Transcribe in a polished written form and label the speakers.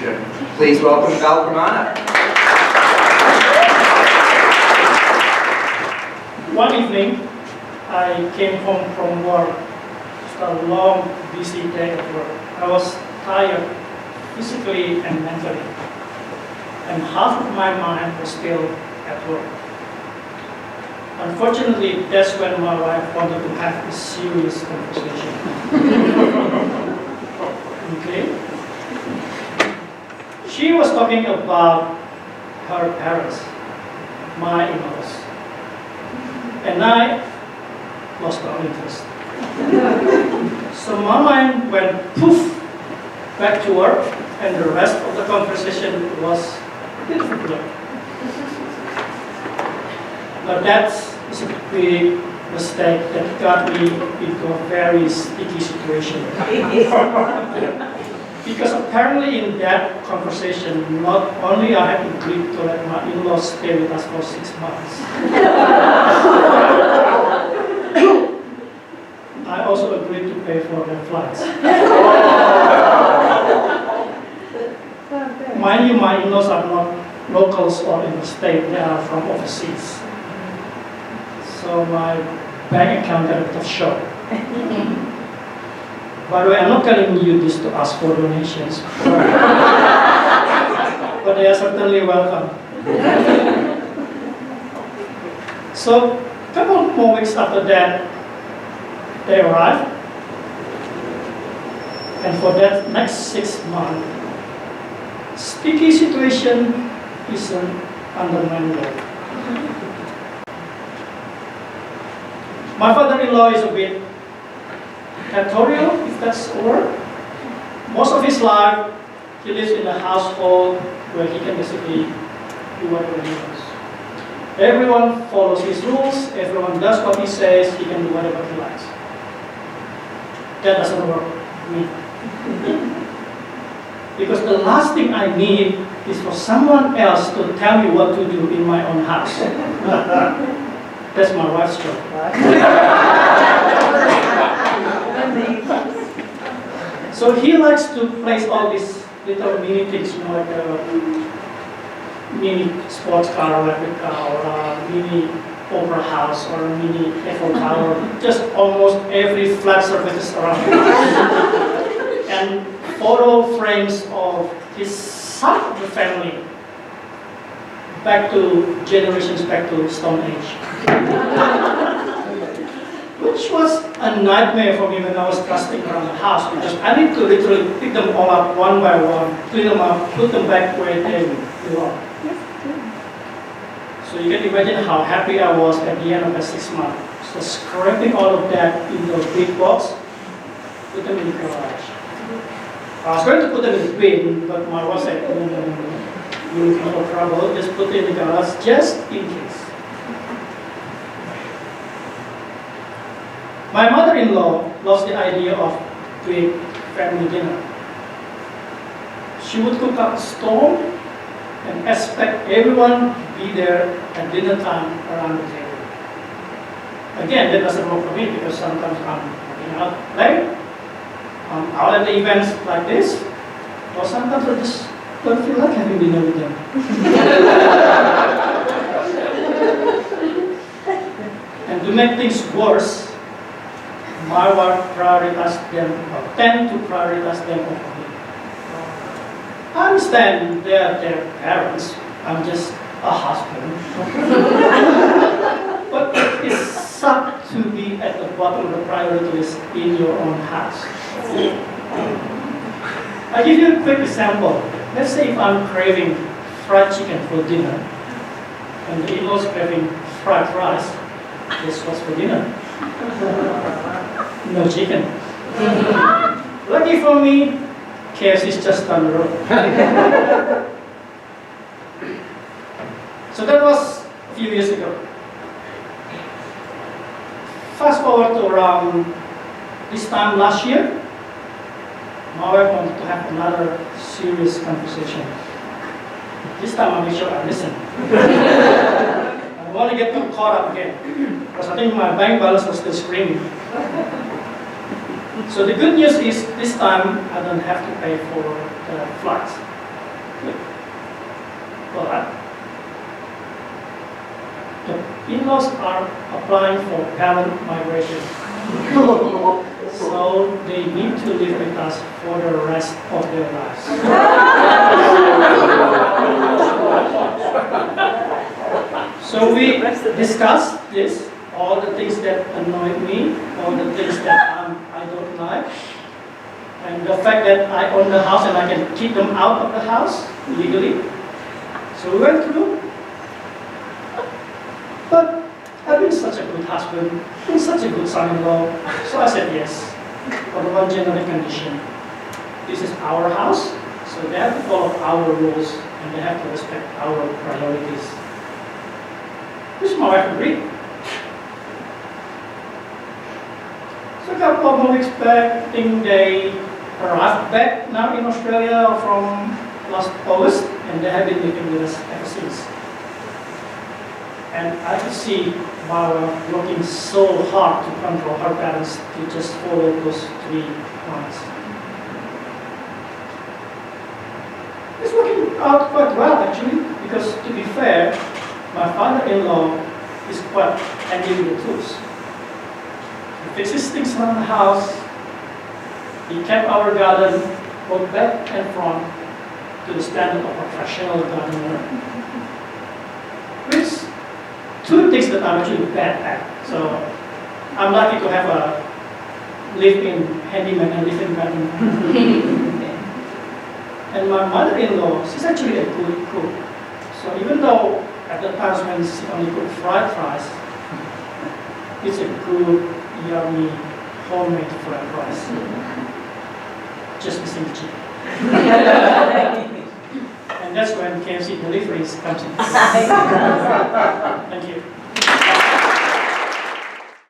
Speaker 1: introduction. Please welcome Val Pramana.
Speaker 2: One evening, I came home from work after a long, busy day at work. I was tired physically and mentally, and half of my mind was still at work. Unfortunately, that's when my wife wanted to have a serious conversation. Okay? She was talking about her parents, my in-laws, and I lost all interest. So my mind went poof back to work, and the rest of the conversation was beautiful. But that's a big mistake that got me into a very sticky situation. Because apparently in that conversation, not only I had agreed to let my in-laws stay with us for 6 months, I also agreed to pay for their flights. Mind you, my in-laws are not locals or in the state, they are from overseas. So my bank account got a bit of shock. By the way, I'm not telling you this to ask for donations, but they are certainly welcome. So a couple more weeks after that, they arrived, and for that next 6 months, sticky situation isn't under manual. My father-in-law is a bit territorial, if that's a word. Most of his life, he lives in a household where he can basically do whatever he wants. Everyone follows his rules, everyone does what he says, he can do whatever he likes. That doesn't work for me. Because the last thing I need is for someone else to tell me what to do in my own house. That's my wife's job. So he likes to place all these little mini things, like a mini sports car, replica, or a mini opera house, or a mini Eiffel Tower, just almost every flat surfaces around the house. And photo frames of his side of the family, generations back to Stone Age. Which was a nightmare for me when I was dusting around the house, because I need to literally pick them all up one by one, clean them up, put them back where they belong. So you can imagine how happy I was at the end of the 6 months. So scraping all of that into a big box, put them in the garage. I was going to put them in the bin, but my wife said, no. You're looking for trouble, just put it in the garage, just in case. My mother-in-law loves the idea of doing family dinner. She would cook up a storm and expect everyone to be there at dinner time around the table. Again, that doesn't work for me because sometimes I'm working out late, I'm out at the events like this, or sometimes I just don't feel like having dinner with them. And to make things worse, my wife prioritized them, or tend to prioritize them over me. I understand they're their parents, I'm just a husband. But it sucks to be at the bottom of the priority list in your own house. I'll give you a quick example. Let's say if I'm craving fried chicken for dinner, and the in-laws craving fried rice, guess what's for dinner? No chicken. Lucky for me, KFC is just down the road. So that was a few years ago. Fast forward to around this time last year, my wife wanted to have another serious conversation. This time I'll make sure I listen. I want to get too caught up again, because I think my bank balance was still screaming. So the good news is, this time I don't have to pay for the flights. But the in-laws are applying for parent migration. So they need to live with us for the rest of their lives. So we discussed this, all the things that annoy me, all the things that I don't like, and the fact that I own the house and I can kick them out of the house legally. So we went through. But I've been such a good husband, been such a good son-in-law, so I said yes, on one general condition. This is our house, so they have to follow our rules and they have to respect our priorities. Which my wife agreed. So a couple of more weeks back, I think they arrived back now in Australia from last August, and they have been living with us ever since. And I could see Val working so hard to control her parents to just follow those 3 lines. It's working out quite well actually, because to be fair, my father-in-law is quite handy with the tools. He fixes things around the house, he kept our garden both back and front to the standard of a professional gardener. Which 2 things that I'm actually bad at. So I'm lucky to have a live-in handyman and live-in gardener. And my mother-in-law, she's actually a good cook. So even though at the times when she only cooked fried rice, it's a good, yummy, homemade fried rice. Just missing the chicken. And that's when KFC deliveries comes in. Thank you.